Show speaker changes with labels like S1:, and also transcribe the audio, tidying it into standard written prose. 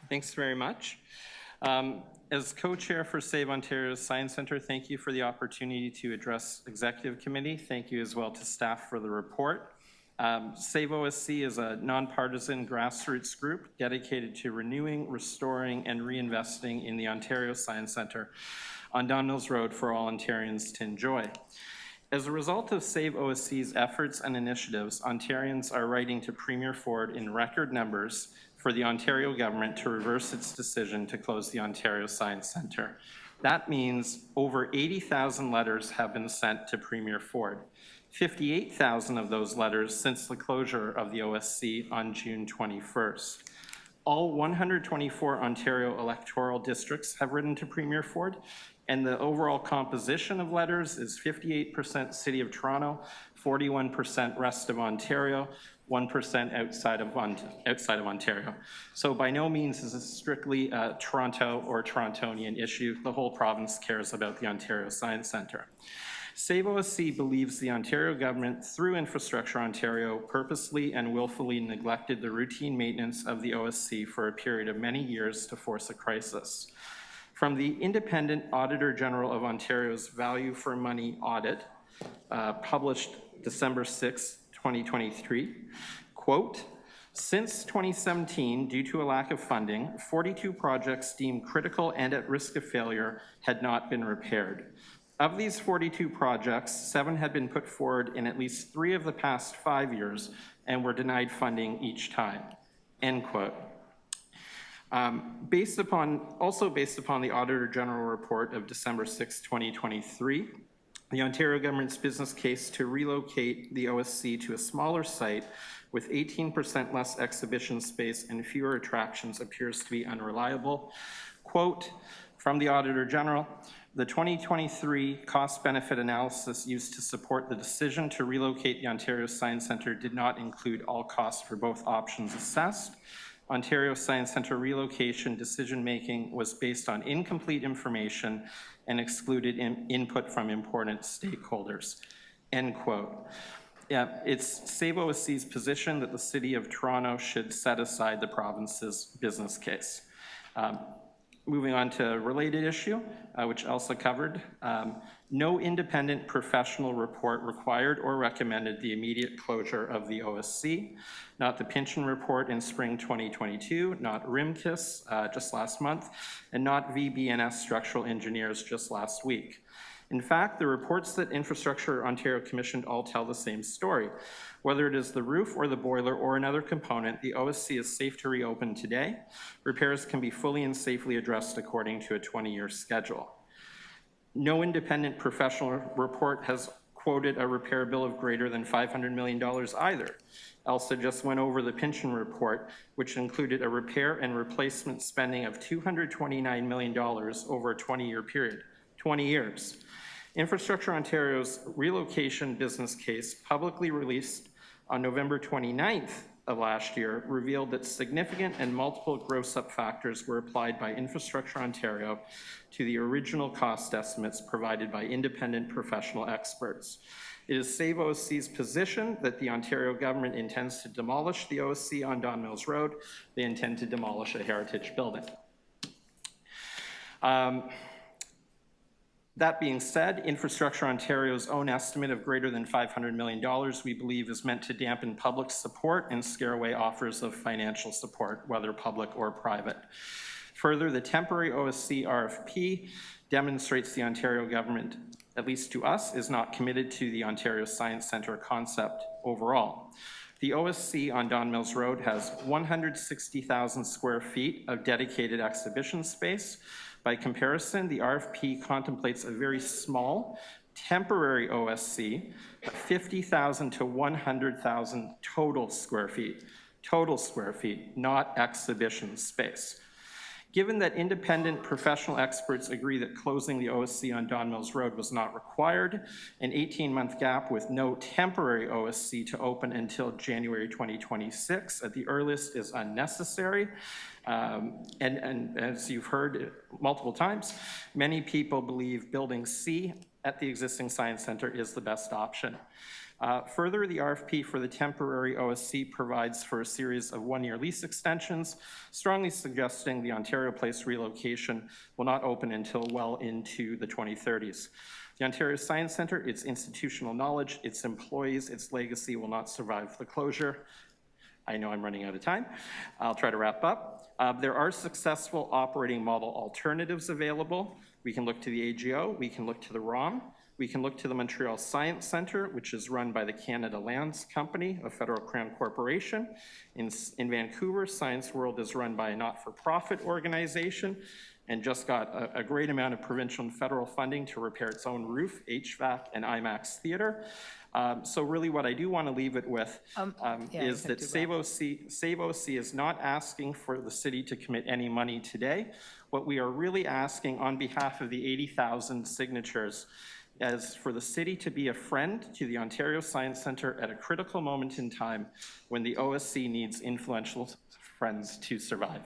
S1: Thanks very much. As co-chair for Save Ontario's Science Centre, thank you for the opportunity to address Executive Committee. Thank you as well to staff for the report. Save OSC is a nonpartisan grassroots group dedicated to renewing, restoring, and reinvesting in the Ontario Science Centre on Don Mills Road for all Ontarians to enjoy. As a result of Save OSC's efforts and initiatives, Ontarians are writing to Premier Ford in record numbers for the Ontario government to reverse its decision to close the Ontario Science Centre. That means over 80,000 letters have been sent to Premier Ford. 58,000 of those letters since the closure of the OSC on June 21st. All 124 Ontario electoral districts have written to Premier Ford, and the overall composition of letters is 58% City of Toronto, 41% rest of Ontario, 1% outside of Ontario. So by no means is this strictly a Toronto or Torontonian issue. The whole province cares about the Ontario Science Centre. Save OSC believes the Ontario government, through Infrastructure Ontario, purposely and willfully neglected the routine maintenance of the OSC for a period of many years to force a crisis. From the Independent Auditor General of Ontario's Value for Money audit, published December 6, 2023, quote, since 2017, due to a lack of funding, 42 projects deemed critical and at risk of failure had not been repaired. Of these 42 projects, 7 had been put forward in at least 3 of the past 5 years and were denied funding each time, end quote. Based upon the Auditor General report of December 6, 2023, the Ontario government's business case to relocate the OSC to a smaller site with 18% less exhibition space and fewer attractions appears to be unreliable. Quote from the Auditor General, the 2023 cost-benefit analysis used to support the decision to relocate the Ontario Science Centre did not include all costs for both options assessed. Ontario Science Centre relocation decision-making was based on incomplete information and excluded input from important stakeholders, end quote. Yeah, it's Save OSC's position that the City of Toronto should set aside the province's business case. Moving on to a related issue, which Elsa covered, no independent professional report required or recommended the immediate closure of the OSC, not the Pynchon report in spring 2022, not RIMKIS just last month, and not VBNS structural engineers just last week. In fact, the reports that Infrastructure Ontario commissioned all tell the same story. Whether it is the roof or the boiler or another component, the OSC is safe to reopen today. Repairs can be fully and safely addressed according to a 20-year schedule. No independent professional report has quoted a repair bill of greater than $500 million either. Elsa just went over the Pynchon report, which included a repair and replacement spending of $229 million over a 20-year period, 20 years. Infrastructure Ontario's relocation business case, publicly released on November 29th of last year, revealed that significant and multiple gross-up factors were applied by Infrastructure Ontario to the original cost estimates provided by independent professional experts. It is Save OSC's position that the Ontario government intends to demolish the OSC on Don Mills Road. They intend to demolish a heritage building. That being said, Infrastructure Ontario's own estimate of greater than $500 million, we believe, is meant to dampen public support and scare away offers of financial support, whether public or private. Further, the temporary OSC RFP demonstrates the Ontario government, at least to us, is not committed to the Ontario Science Centre concept overall. The OSC on Don Mills Road has 160,000 square feet of dedicated exhibition space. By comparison, the RFP contemplates a very small temporary OSC, 50,000 to 100,000 total square feet, not exhibition space. Given that independent professional experts agree that closing the OSC on Don Mills Road was not required, an 18-month gap with no temporary OSC to open until January 2026 at the earliest is unnecessary. And as you've heard multiple times, many people believe building C at the existing Science Centre is the best option. Further, the RFP for the temporary OSC provides for a series of one-year lease extensions, strongly suggesting the Ontario Place relocation will not open until well into the 2030s. The Ontario Science Centre, its institutional knowledge, its employees, its legacy will not survive the closure. I know I'm running out of time. I'll try to wrap up. There are successful operating model alternatives available. We can look to the AGO, we can look to the ROM, we can look to the Montreal Science Centre, which is run by the Canada Lands Company, a federal crown corporation. In Vancouver, Science World is run by a not-for-profit organization and just got a great amount of provincial and federal funding to repair its own roof, HVAC, and IMAX theater. So really what I do want to leave it with is that Save OC is not asking for the city to commit any money today. What we are really asking on behalf of the 80,000 signatures is for the city to be a friend to the Ontario Science Centre at a critical moment in time when the OSC needs influential friends to survive.